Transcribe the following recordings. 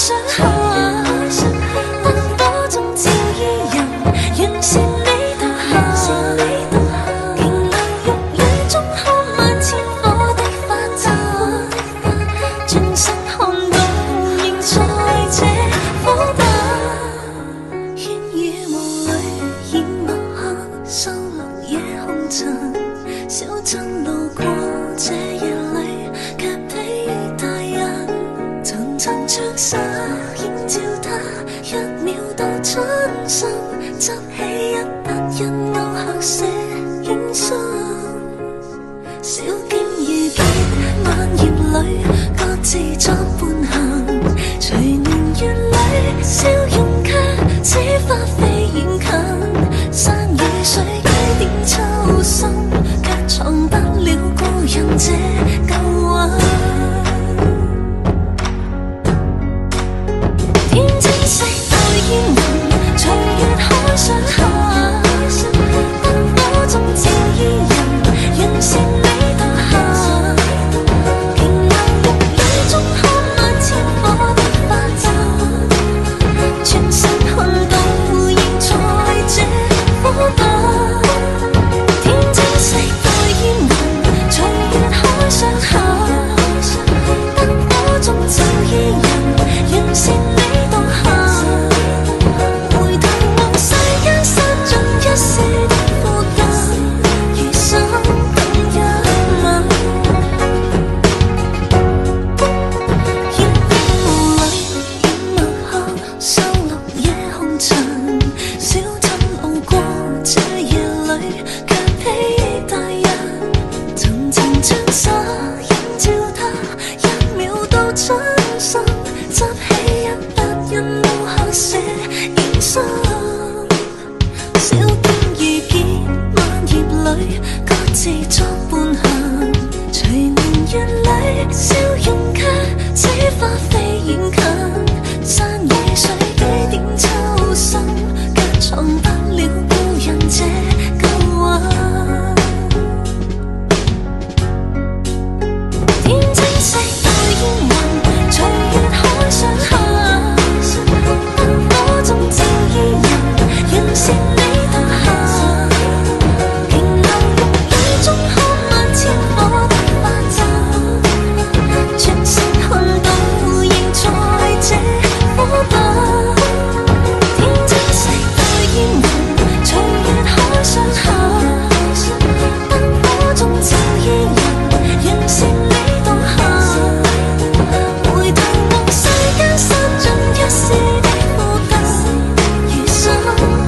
想下，燈火中照依人，讓善美到下。瓊樓玉宇中看萬千火的發燦，轉身看到仍在這火把。煙雨霧裏掩墨客，收錄夜紅塵。小鎮路過這夜裏，卻疲於大人。層層窗紗映照他，一秒到春心。執起一筆印勾刻寫影心。小徑遇見晚葉裏，各自作伴行。隨年月裏，笑容卻似花飛遠近。山與水幾點秋深，卻藏不了故人這舊魂。天青色待煙雲，隨月海上下。燈火中照依人，讓善美到下。瓊樓玉宇中看萬千火的發燦，轉身看到仍在這火把。天青色待煙雲，隨月海上下。燈火中照依人，讓善美到下。回頭望世間失盡一絲的負擔，餘生等一吻。煙雨霧裏掩墨客，收錄夜紅塵。小鎮路過這夜裏，卻疲於大人。層層窗紗映照他，一秒到春心。執起一筆印勾刻寫影心。小徑遇見晚葉裏，各自作伴行。隨年月裏，笑容卻似花飛遠近。山與水幾點秋深，卻藏不了故人這舊魂。天青色待煙雲，隨月海上下。燈火中照依人，讓善美到下。瓊樓玉宇中看萬千火的發燦，轉身看到仍在這火把。天青色待煙雲，隨月海上下。燈火中照依人，讓善美到下。回頭望世間失盡一絲的負擔，餘生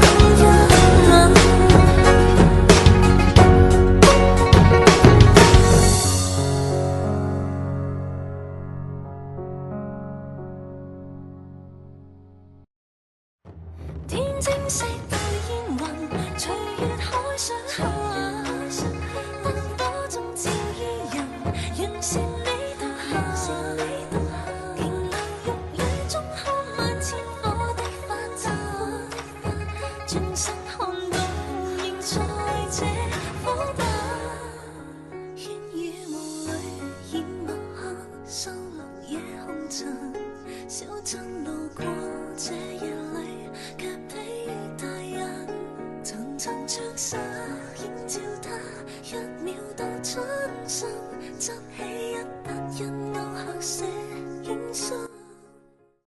等一吻。天青色待煙雲，隨月海上下。燈火中照依人，讓善美到下。瓊樓玉宇中看萬千火的發燦，轉身看到仍在這火把。煙雨霧裏掩墨客，收錄夜紅塵。小鎮路過這夜裏，卻疲於大人。層層窗紗映照他，一秒到春心。執起一筆印勾刻寫影心。